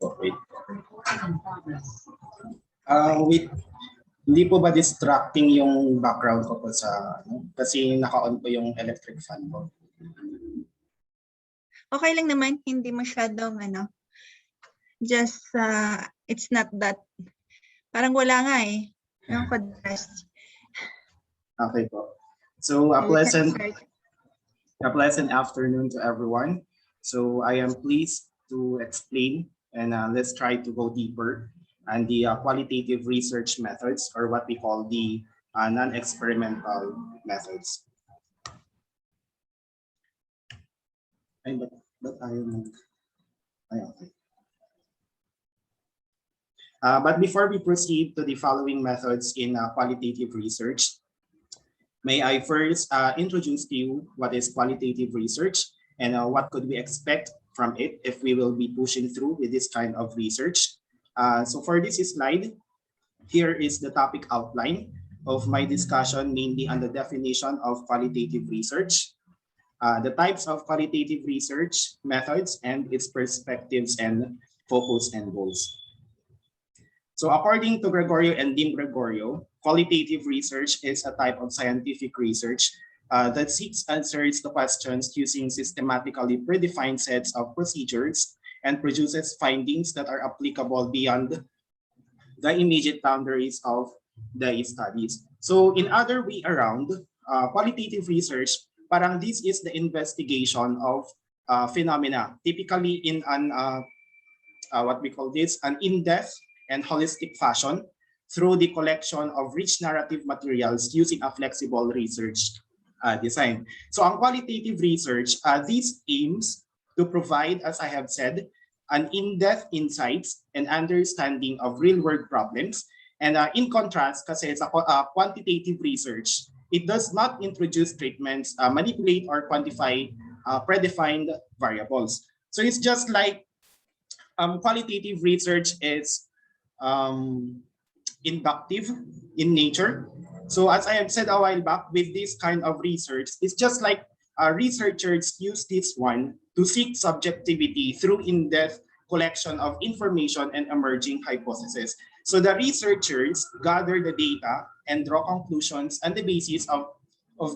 wait. Wait. Hindi po ba distracting yung background ko po sa kasi naka-on po yung electric fan ko. Okay lang naman, hindi masyadong just it's not that parang wala nga eh. Yung contrast. Okay po. So a pleasant afternoon to everyone. So I am pleased to explain and let's try to go deeper on the qualitative research methods, or what we call the non-experimental methods. Ay, but before we proceed to the following methods in qualitative research, may I first introduce to you what is qualitative research and what could we expect from it if we will be pushing through with this kind of research. So for this slide, here is the topic outline of my discussion, mainly on the definition of qualitative research, the types of qualitative research methods and its perspectives and focus and goals. So according to Gregorio and Dim Gregorio, qualitative research is a type of scientific research that seeks answers to questions using systematically predefined sets of procedures and produces findings that are applicable beyond the immediate boundaries of the studies. So in other way around, qualitative research, parang this is the investigation of phenomena, typically in an what we call this, an in-depth and holistic fashion through the collection of rich narrative materials using a flexible research design. So on qualitative research, this aims to provide, as I have said, an in-depth insights and understanding of real-world problems. And in contrast, kasi sa quantitative research, it does not introduce treatments, manipulate or quantify predefined variables. So it's just like qualitative research is inductive in nature. So as I have said a while back, with this kind of research, it's just like researchers use this one to seek subjectivity through in-depth collection of information and emerging hypotheses. So the researchers gather the data and draw conclusions on the basis of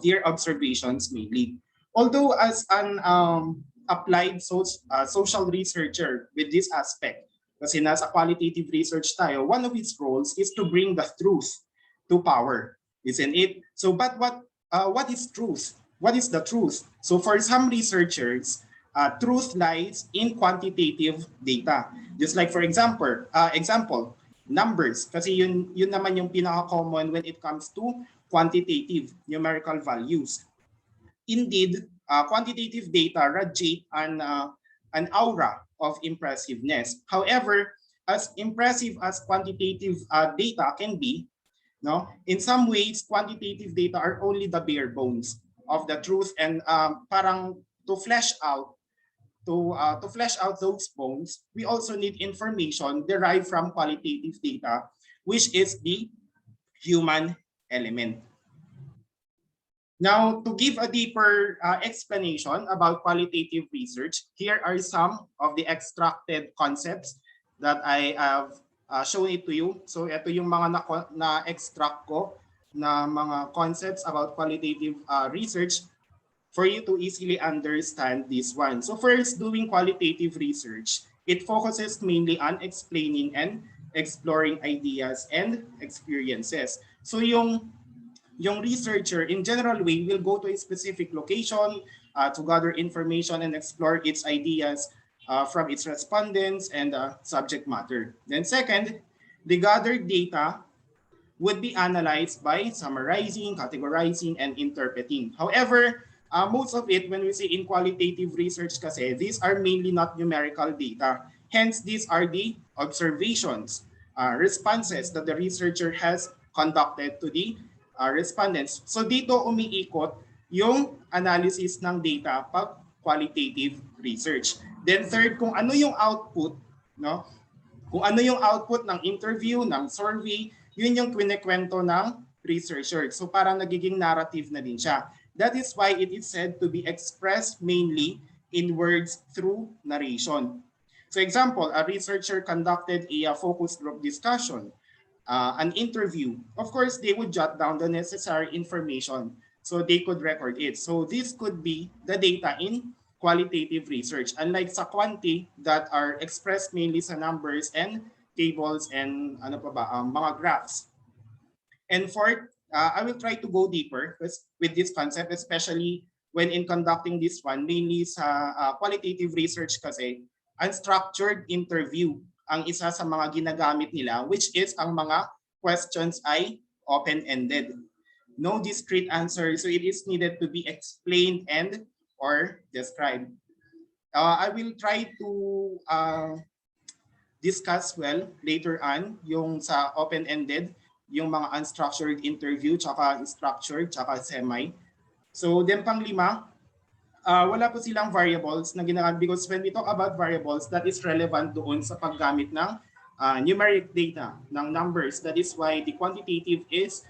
their observations mainly. Although as an applied social researcher with this aspect, kasi nasa qualitative research tayo, one of its roles is to bring the truth to power, isn't it? So, but what is truth? What is the truth? So for some researchers, truth lies in quantitative data. Just like for example, numbers. Kasi yun naman yung pinaka-common when it comes to quantitative numerical values. Indeed, quantitative data radiate an aura of impressiveness. However, as impressive as quantitative data can be, no, in some ways, quantitative data are only the bare bones of the truth, and parang to flesh out those bones, we also need information derived from qualitative data, which is the human element. Now, to give a deeper explanation about qualitative research, here are some of the extracted concepts that I have shown it to you. So ito yung mga na-extract ko na mga concepts about qualitative research for you to easily understand this one. So first, doing qualitative research, it focuses mainly on explaining and exploring ideas and experiences. So yung researcher in general way will go to a specific location to gather information and explore its ideas from its respondents and subject matter. Then second, the gathered data would be analyzed by summarizing, categorizing, and interpreting. However, most of it, when we say in qualitative research kasi, these are mainly not numerical data. Hence, these are the observations, responses that the researcher has conducted to the respondents. So dito umiikot yung analysis ng data pag qualitative research. Then third, kung ano yung output, no? Kung ano yung output ng interview, ng survey, yun yung kwento ng researcher. So parang nagiging narrative na din siya. That is why it is said to be expressed mainly in words through narration. So example, a researcher conducted a focus group discussion, an interview. Of course, they would jot down the necessary information so they could record it. So this could be the data in qualitative research. Unlike sa quanti that are expressed mainly sa numbers and tables and ano pa ba, mga graphs. And fourth, I will try to go deeper with this concept, especially when in conducting this one, mainly sa qualitative research kasi, unstructured interview ang isa sa mga ginagamit nila, which is ang mga questions ay open-ended. No discrete answer, so it is needed to be explained and or described. I will try to discuss well later on yung sa open-ended, yung mga unstructured interview, tsaka structured, tsaka semi. So then panglima, wala po silang variables na ginagamit because when we talk about variables, that is relevant doon sa paggamit ng numeric data, ng numbers. That is why the quantitative is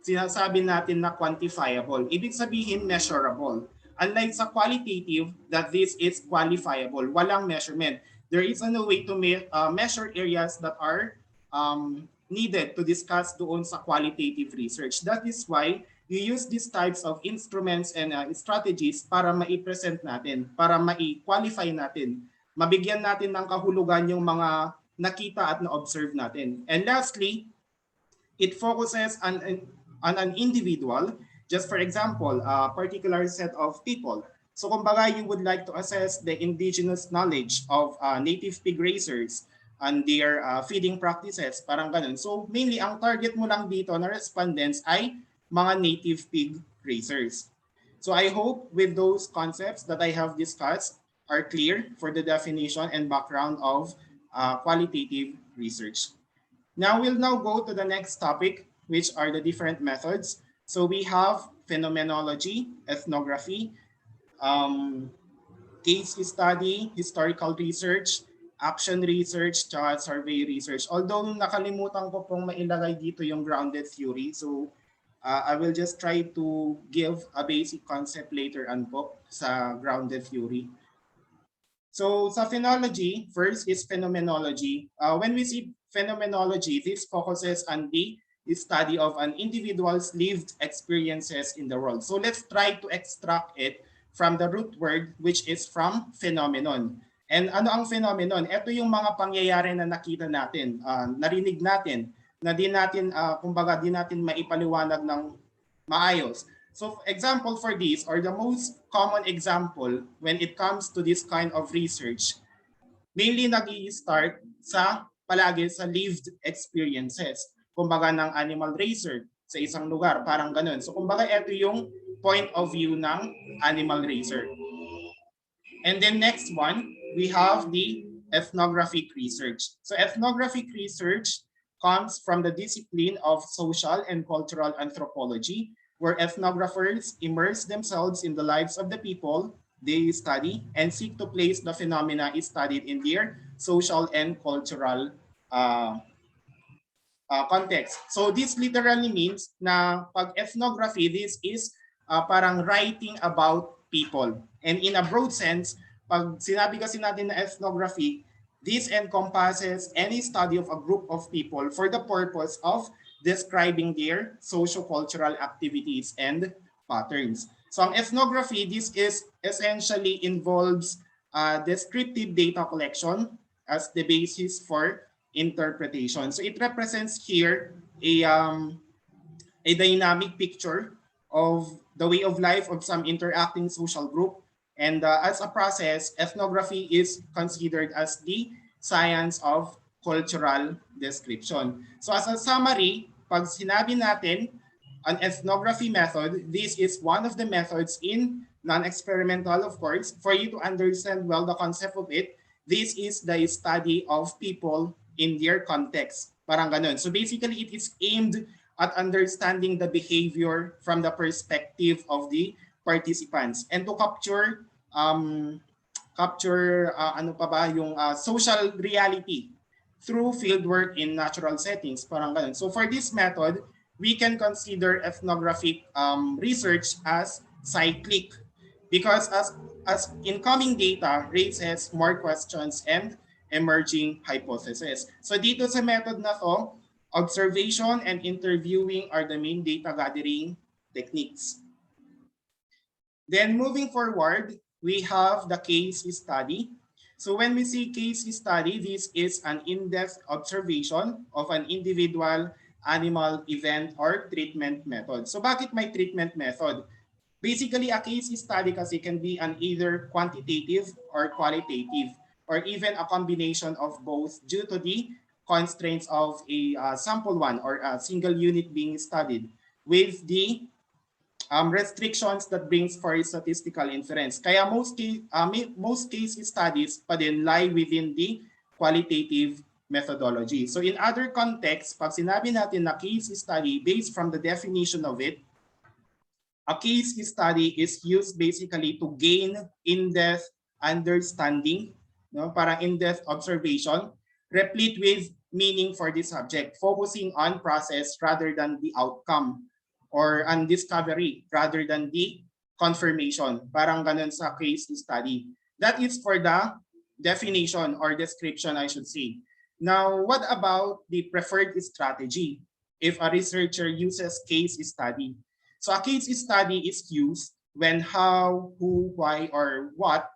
sinasabi natin na quantifiable. Ibig sabihin measurable. Unlike sa qualitative, that this is qualifiable. Walang measurement. There is no way to measure areas that are needed to discuss doon sa qualitative research. That is why you use these types of instruments and strategies para ma-present natin, para ma-qualify natin, mabigyan natin ng kahulugan yung mga nakita at na-observe natin. And lastly, it focuses on an individual, just for example, a particular set of people. So kumbaga, you would like to assess the indigenous knowledge of native pig raisers and their feeding practices, parang ganun. So mainly, ang target mo lang dito na respondents ay mga native pig raisers. So I hope with those concepts that I have discussed are clear for the definition and background of qualitative research. Now we'll go to the next topic, which are the different methods. So we have phenomenology, ethnography, case study, historical research, action research, survey research. Although nakalimutan ko pong mailagay dito yung grounded theory. So I will just try to give a basic concept later on po sa grounded theory. So sa phenology, first is phenomenology. When we see phenomenology, this focuses on the study of an individual's lived experiences in the world. So let's try to extract it from the root word, which is from phenomenon. And ano ang phenomenon? Ito yung mga pangyayari na nakita natin, narinig natin, na di natin, kumbaga, di natin maipaliwanag ng maayos. So example for this, or the most common example when it comes to this kind of research, mainly nag-i-start sa palagi sa lived experiences. Kumbaga ng animal raiser sa isang lugar, parang ganun. So kumbaga ito yung point of view ng animal raiser. And then next one, we have the ethnographic research. So ethnographic research comes from the discipline of social and cultural anthropology, where ethnographers immerse themselves in the lives of the people they study and seek to place the phenomena studied in their social and cultural context. So this literally means na pag ethnography, this is parang writing about people. And in a broad sense, pag sinabi kasi natin na ethnography, this encompasses any study of a group of people for the purpose of describing their socio-cultural activities and patterns. So ang ethnography, this is essentially involves descriptive data collection as the basis for interpretation. So it represents here a dynamic picture of the way of life of some interacting social group. And as a process, ethnography is considered as the science of cultural description. So as a summary, pag sinabi natin an ethnography method, this is one of the methods in non-experimental, of course. For you to understand well the concept of it, this is the study of people in their context. Parang ganun. So basically, it is aimed at understanding the behavior from the perspective of the participants and to capture social reality through fieldwork in natural settings. Parang ganun. So for this method, we can consider ethnographic research as cyclic because as incoming data raises more questions and emerging hypothesis. So dito sa method na to, observation and interviewing are the main data gathering techniques. Then moving forward, we have the case study. So when we see case study, this is an in-depth observation of an individual, animal, event, or treatment method. So bakit may treatment method? Basically, a case study kasi can be an either quantitative or qualitative, or even a combination of both due to the constraints of a sample one or a single unit being studied with the restrictions that brings for statistical inference. Kaya most case studies pa din lie within the qualitative methodology. So in other contexts, pag sinabi natin na case study, based from the definition of it, a case study is used basically to gain in-depth understanding, no? Parang in-depth observation, replete with meaning for the subject, focusing on process rather than the outcome, or on discovery rather than the confirmation. Parang ganun sa case study. That is for the definition or description, I should say. Now, what about the preferred strategy if a researcher uses case study? So a case study is used when how, who, why, or what,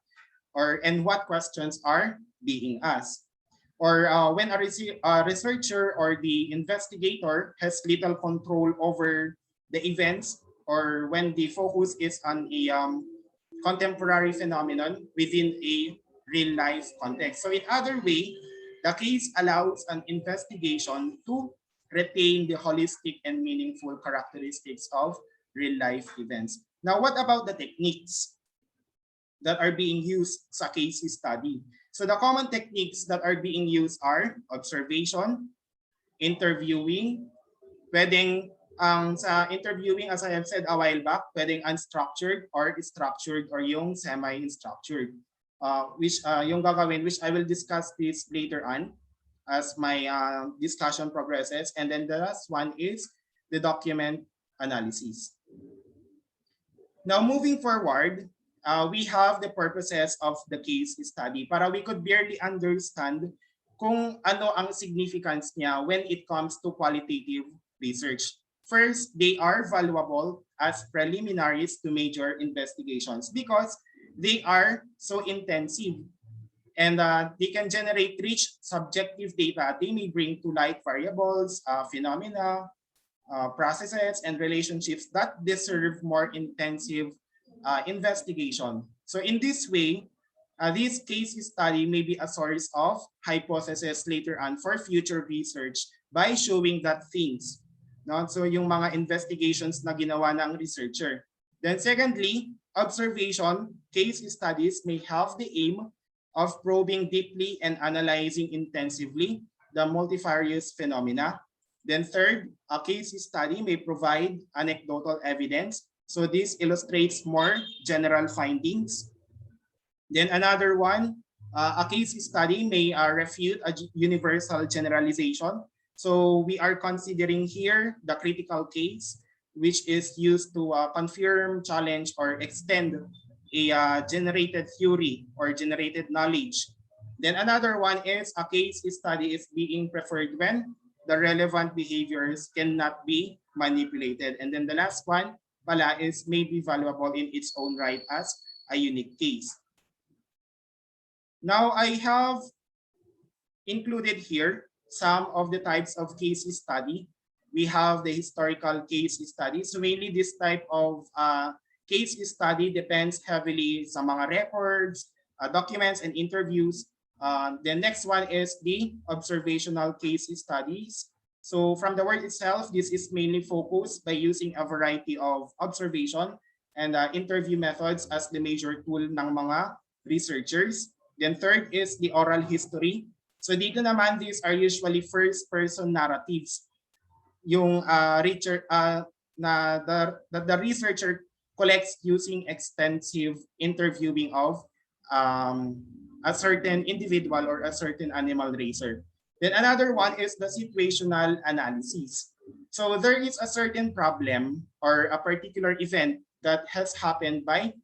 and what questions are being asked. Or when a researcher or the investigator has little control over the events, or when the focus is on a contemporary phenomenon within a real life context. So in other way, the case allows an investigation to retain the holistic and meaningful characteristics of real life events. Now, what about the techniques that are being used sa case study? So the common techniques that are being used are observation, interviewing, pwedeng sa interviewing, as I have said a while back, pwedeng unstructured or structured or yung semi-structured. Yung gagawin, which I will discuss this later on as my discussion progresses. And then the last one is the document analysis. Now moving forward, we have the purposes of the case study para we could barely understand kung ano ang significance niya when it comes to qualitative research. First, they are valuable as preliminaries to major investigations because they are so intensive, and they can generate rich subjective data. They may bring to light variables, phenomena, processes, and relationships that deserve more intensive investigation. So in this way, this case study may be a source of hypothesis later on for future research by showing that things. No? So yung mga investigations na ginawa ng researcher. Then secondly, observation case studies may have the aim of probing deeply and analyzing intensively the multifarious phenomena. Then third, a case study may provide anecdotal evidence. So this illustrates more general findings. Then another one, a case study may refute a universal generalization. So we are considering here the critical case, which is used to confirm, challenge, or extend a generated theory or generated knowledge. Then another one is a case study is being preferred when the relevant behaviors cannot be manipulated. And then the last one pala is may be valuable in its own right as a unique case. Now I have included here some of the types of case study. We have the historical case study. So mainly this type of case study depends heavily sa mga records, documents, and interviews. The next one is the observational case studies. So from the word itself, this is mainly focused by using a variety of observation and interview methods as the major tool ng mga researchers. Then third is the oral history. So dito naman, these are usually first-person narratives. Yung the researcher collects using extensive interviewing of a certain individual or a certain animal racer. Then another one is the situational analysis. So there is a certain problem or a particular event that has happened by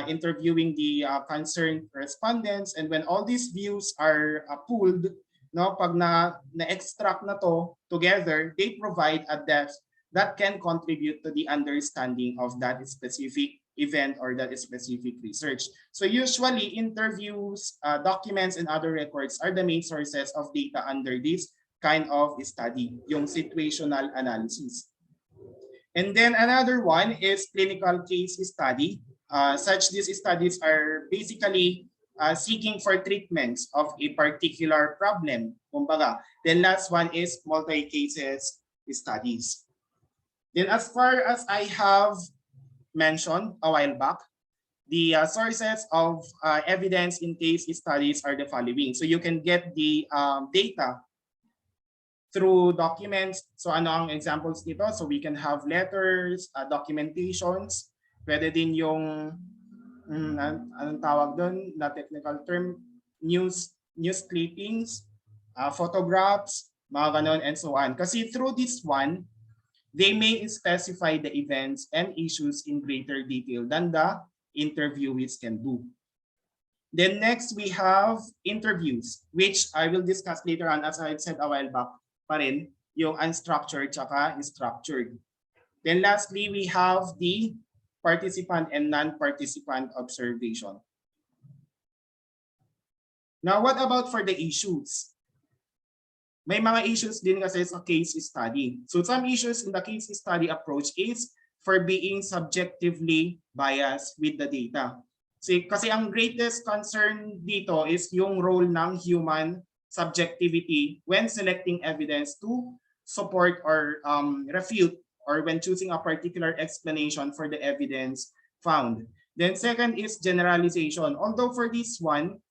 interviewing the concerned respondents, and when all these views are pooled, no, pag na-extract na to together, they provide a depth that can contribute to the understanding of that specific event or that specific research. So usually interviews, documents, and other records are the main sources of data under this kind of study, yung situational analysis. And then another one is clinical case study. Such these studies are basically seeking for treatments of a particular problem. Kumbaga. Then last one is multi-cases studies. Then as far as I have mentioned a while back, the sources of evidence in case studies are the following. So you can get the data through documents. So ano ang examples dito? So we can have letters, documentations, pwede din yung anong tawag doon, na technical term, news clippings, photographs, mga ganon, and so on. Kasi through this one, they may specify the events and issues in greater detail than the interviewees can do. Then next, we have interviews, which I will discuss later on, as I said a while back pa rin, yung unstructured tsaka structured. Then lastly, we have the participant and non-participant observation. Now, what about for the issues? May mga issues din kasi sa case study. So some issues in the case study approach is for being subjectively biased with the data. Kasi ang greatest concern dito is yung role ng human subjectivity when selecting evidence to support or refute, or when choosing a particular explanation for the evidence found. Then second is generalization. Although for this one,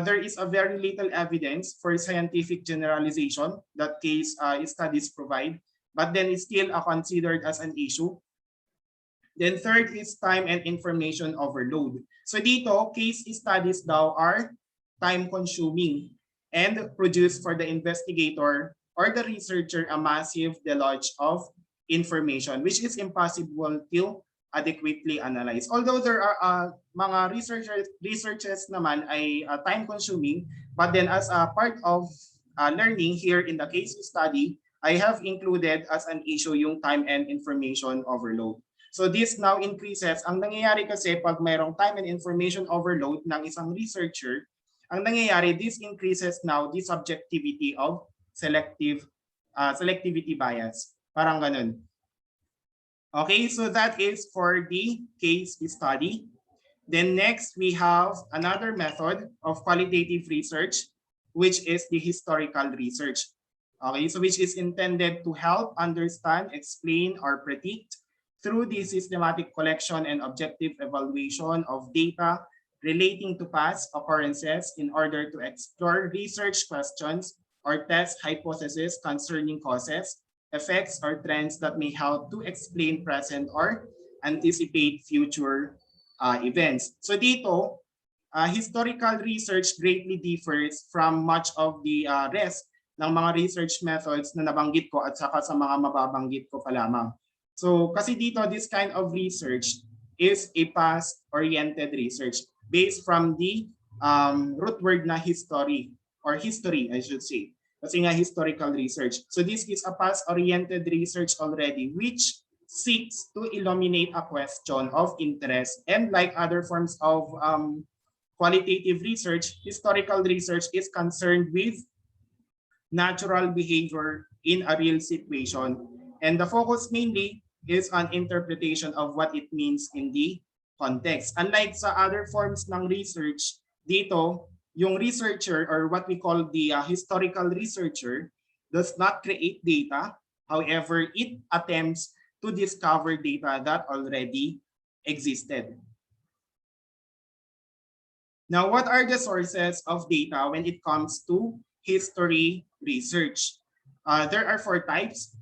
there is a very little evidence for scientific generalization that case studies provide, but then it's still considered as an issue. Then third is time and information overload. So dito, case studies daw are time-consuming and produce for the investigator or the researcher a massive deluge of information, which is impossible to adequately analyze. Although there are mga researches naman ay time-consuming, but then as a part of learning here in the case study, I have included as an issue yung time and information overload. So this now increases. Ang nangyayari kasi pag mayroong time and information overload ng isang researcher, ang nangyayari, this increases now the subjectivity of selectivity bias. Parang ganun. Okay, so that is for the case study. Then next, we have another method of qualitative research, which is the historical research. Okay, so which is intended to help understand, explain, or predict through the systematic collection and objective evaluation of data relating to past occurrences in order to explore research questions or test hypotheses concerning causes, effects, or trends that may help to explain present or anticipate future events. So dito, historical research greatly differs from much of the rest ng mga research methods na nabanggit ko at saka sa mga mababanggit ko pa lamang. So kasi dito, this kind of research is a past-oriented research based from the root word na history, or history I should say. Kasi nga historical research. So this is a past-oriented research already which seeks to illuminate a question of interest, and like other forms of qualitative research, historical research is concerned with natural behavior in a real situation. And the focus mainly is on interpretation of what it means in the context. Unlike sa other forms ng research, dito, yung researcher, or what we call the historical researcher, does not create data. However, it attempts to discover data that already existed. Now, what are the sources of data when it comes to history research? There are 4 types.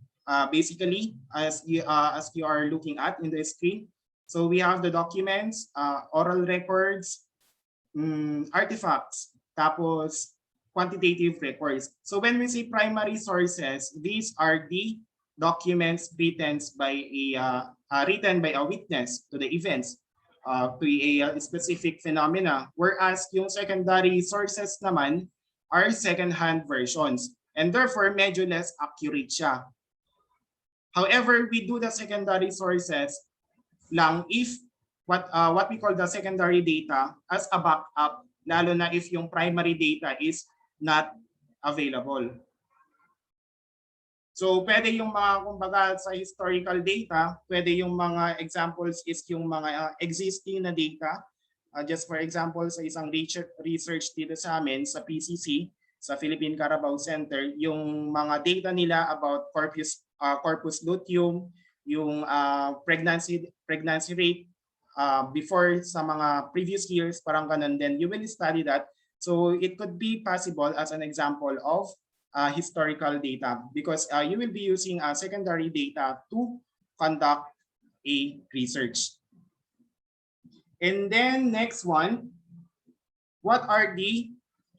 Basically, as you are looking at in the screen. So we have the documents, oral records, artifacts, tapos quantitative records. So when we say primary sources, these are the documents written by a witness to the events. to a specific phenomena, whereas yung secondary sources naman are second-hand versions, and therefore medyo less accurate siya. However, we do the secondary sources lang if what we call the secondary data as a backup, lalo na if yung primary data is not available. So pwede yung mga, kumbaga, sa historical data, pwede yung mga examples is yung mga existing na data. Just for example, sa isang research dito sa amin, sa PCC, sa Philippine Carabao Center, yung mga data nila about corpus luteum, yung pregnancy rate before sa mga previous years, parang ganun, then you will study that. So it could be possible as an example of historical data, because you will be using secondary data to conduct a research. And then next one, what are the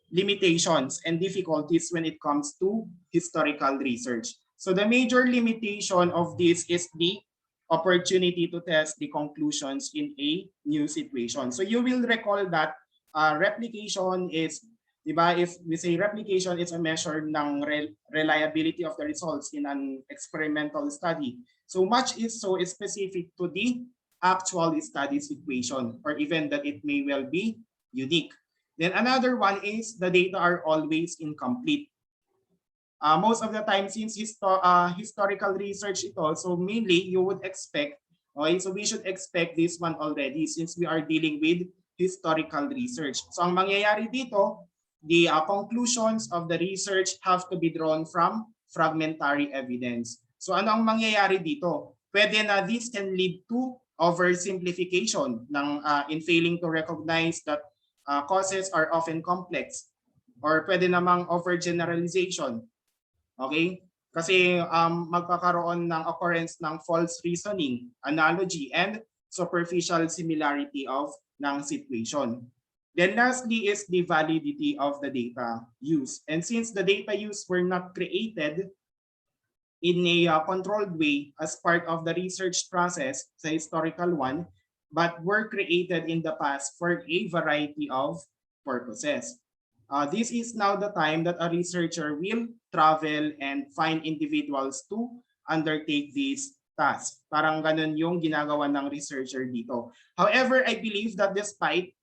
limitations and difficulties when it comes to historical research? So the major limitation of this is the opportunity to test the conclusions in a new situation. So you will recall that replication is, diba, if we say replication is a measure ng reliability of the results in an experimental study. So much is so specific to the actual study situation, or even that it may well be unique. Then another one is the data are always incomplete. Most of the time, since historical research ito, so mainly you would expect, okay, so we should expect this one already since we are dealing with historical research. So ang mangyayari dito, the conclusions of the research have to be drawn from fragmentary evidence. So ano ang mangyayari dito? Pwede na this can lead to oversimplification ng in failing to recognize that causes are often complex, or pwede namang overgeneralization. Okay? Kasi magkakaroon ng occurrence ng false reasoning, analogy, and superficial similarity of ng situation. Then lastly is the validity of the data used. And since the data used were not created in a controlled way as part of the research process, sa historical one, but were created in the past for a variety of purposes. This is now the time that a researcher will travel and find individuals to undertake these tasks. Parang ganun yung ginagawa ng researcher dito. However, I believe that despite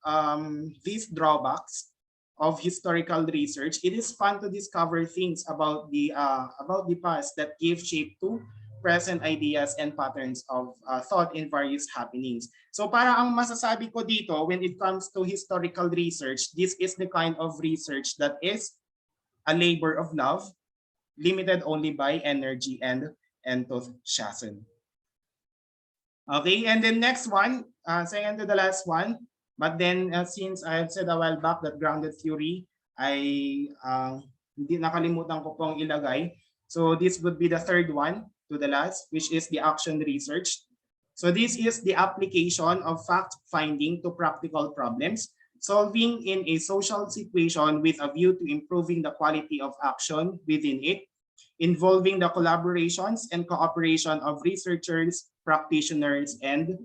these drawbacks of historical research, it is fun to discover things about the past that give shape to present ideas and patterns of thought in various happenings. So para ang masasabi ko dito when it comes to historical research, this is the kind of research that is a labor of love, limited only by energy and enthusiasm. Okay, and then next one, second to the last one, but then since I have said a while back that grounded theory, I hindi nakalimutan ko pong ilagay. So this would be the third one to the last, which is the action research. So this is the application of fact-finding to practical problems, solving in a social situation with a view to improving the quality of action within it, involving the collaborations and cooperation of researchers, practitioners, and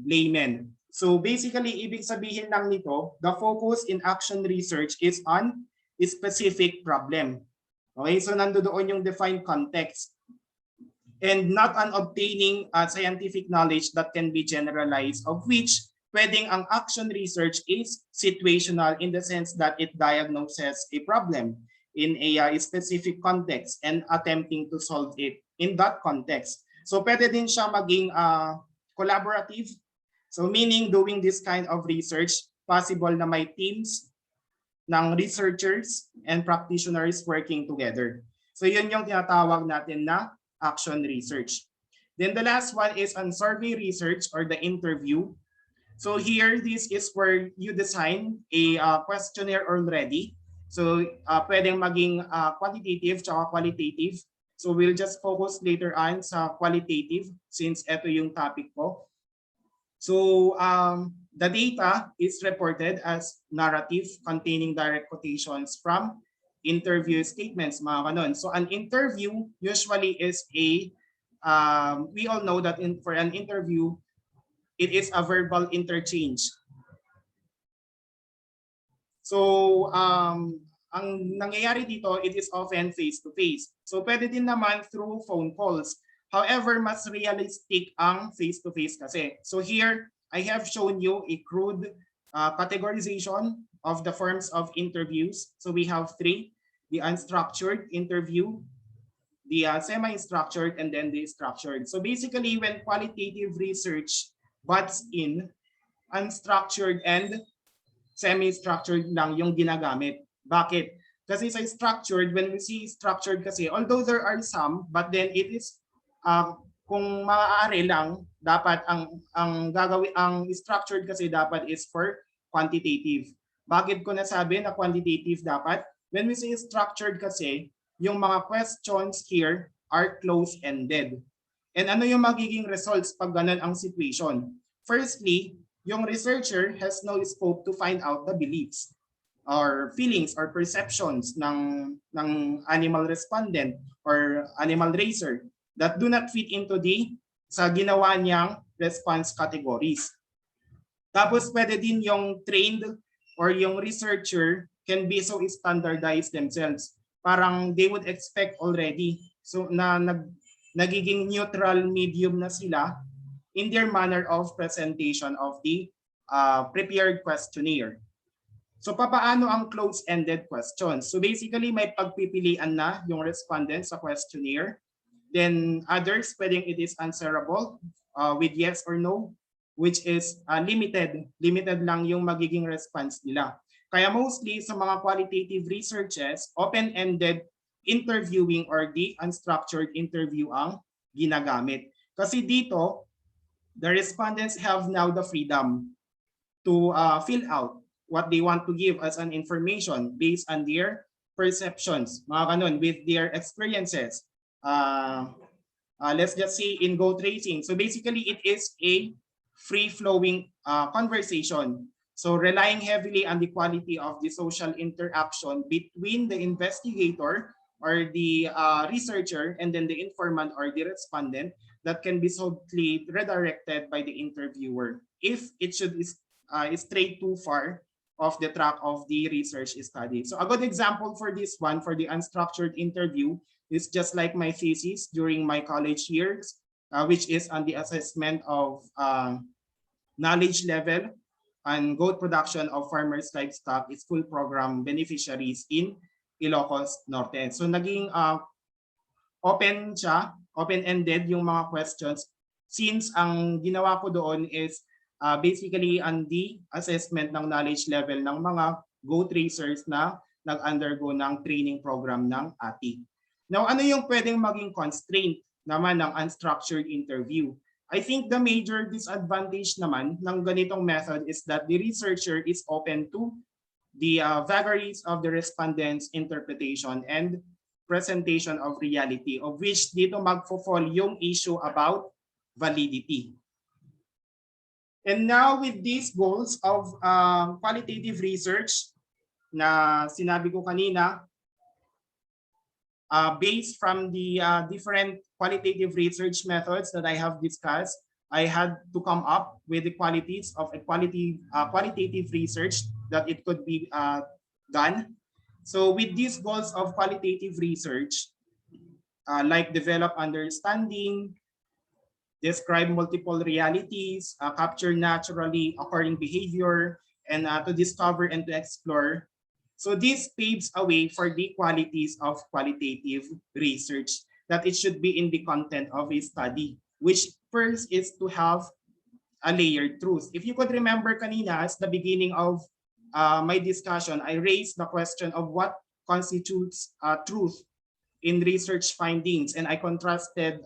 laymen. So basically, ibig sabihin lang nito, the focus in action research is on a specific problem. Okay, so nandoon yung defined context, and not on obtaining scientific knowledge that can be generalized, of which pwedeng ang action research is situational in the sense that it diagnoses a problem in a specific context and attempting to solve it in that context. So pwede din siya maging collaborative. So meaning doing this kind of research, possible na may teams ng researchers and practitioners working together. So yun yung tinatawag natin na action research. Then the last one is on survey research or the interview. So here, this is where you design a questionnaire already. So pwedeng maging quantitative tsaka qualitative. So we'll just focus later on sa qualitative since ito yung topic ko. So the data is reported as narrative containing direct quotations from interview statements, mga kanon. So an interview usually is a, we all know that for an interview, it is a verbal interchange. So ang nangyayari dito, it is often face-to-face. So pwede din naman through phone calls. However, mas realistic ang face-to-face kasi. So here, I have shown you a crude categorization of the forms of interviews. So we have three: the unstructured interview, the semi-structured, and then the structured. So basically, when qualitative research butts in, unstructured and semi-structured lang yung ginagamit. Bakit? Kasi sa structured, when we see structured kasi, although there are some, but then it is, kung maaari lang, dapat ang gagawin, ang structured kasi dapat is for quantitative. Bakit ko nasabi na quantitative dapat? When we say structured kasi, yung mga questions here are close-ended. And ano yung magiging results pag ganun ang situation? Firstly, yung researcher has no scope to find out the beliefs or feelings or perceptions ng animal respondent or animal raiser that do not fit into sa ginawa niyang response categories. Tapos pwede din yung trained or yung researcher can be so standardized themselves. Parang they would expect already so na nagiging neutral medium na sila in their manner of presentation of the prepared questionnaire. So papaano ang close-ended questions? So basically may pagpipilian na yung respondent sa questionnaire. Then others, pwedeng it is answerable with yes or no, which is limited. Limited lang yung magiging response nila. Kaya mostly sa mga qualitative researches, open-ended interviewing or the unstructured interview ang ginagamit. Kasi dito, the respondents have now the freedom to fill out what they want to give as an information based on their perceptions, mga ganun, with their experiences. Let's just say in goat racing. So basically, it is a free-flowing conversation. So relying heavily on the quality of the social interaction between the investigator or the researcher and then the informant or the respondent that can be subtly redirected by the interviewer if it should stray too far off the track of the research study. So a good example for this one, for the unstructured interview, is just like my thesis during my college years, which is on the assessment of knowledge level and goat production of farmers' livestock school program beneficiaries in Ilocos Norte. So naging open siya, open-ended yung mga questions since ang ginawa ko doon is basically on the assessment ng knowledge level ng mga goat racers na nag-undergo ng training program ng ATI. Now, ano yung pwedeng maging constraint naman ng unstructured interview? I think the major disadvantage naman ng ganitong method is that the researcher is open to the vagaries of the respondent's interpretation and presentation of reality, of which dito magfo-fall yung issue about validity. And now with these goals of qualitative research na sinabi ko kanina, based from the different qualitative research methods that I have discussed, I had to come up with the qualities of a qualitative research that it could be done. So with these goals of qualitative research, like develop understanding, describe multiple realities, capture naturally occurring behavior, and to discover and to explore. So this paves a way for the qualities of qualitative research, that it should be in the content of a study, which first is to have a layered truth. If you could remember kanina, at the beginning of my discussion, I raised the question of what constitutes truth in research findings, and I contrasted,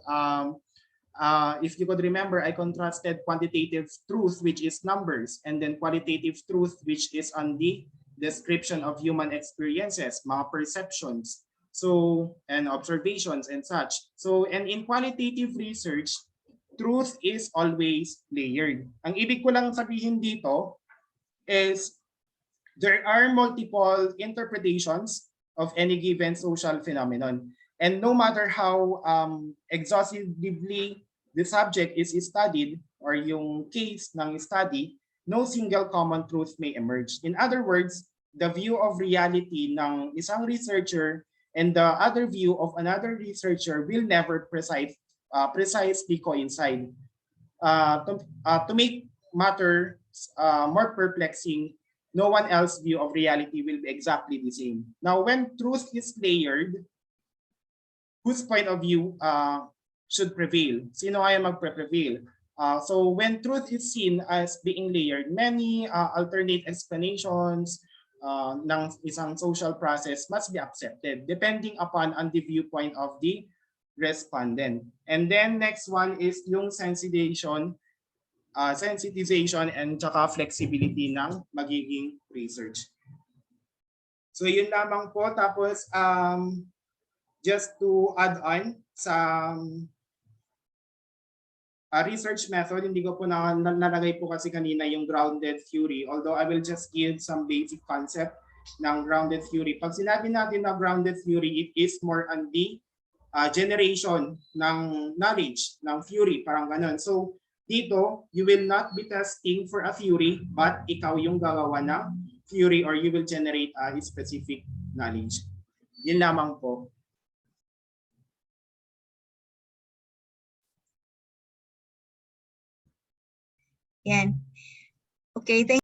if you could remember, I contrasted quantitative truth, which is numbers, and then qualitative truth, which is on the description of human experiences, mga perceptions, so and observations and such. So, and in qualitative research, truth is always layered. Ang ibig ko lang sabihin dito is there are multiple interpretations of any given social phenomenon. And no matter how exhaustively the subject is studied, or yung case ng study, no single common truth may emerge. In other words, the view of reality ng isang researcher and the other view of another researcher will never precisely coincide. To make matters more perplexing, no one else's view of reality will be exactly the same. Now, when truth is layered, whose point of view should prevail? Sino kaya magpre-prevail? So when truth is seen as being layered, many alternate explanations ng isang social process must be accepted depending upon the viewpoint of the respondent. And then next one is yung sensitization and tsaka flexibility ng magiging research. So yun lamang po. Tapos just to add on sa research method, hindi ko po nalagay po kasi kanina yung grounded theory, although I will just give some basic concept ng grounded theory. Pag sinabi natin na grounded theory, it is more on the generation ng knowledge, ng theory, parang ganun. So dito, you will not be testing for a theory, but ikaw yung gagawa ng theory or you will generate a specific knowledge. Yun lamang po. Yan. Okay, thank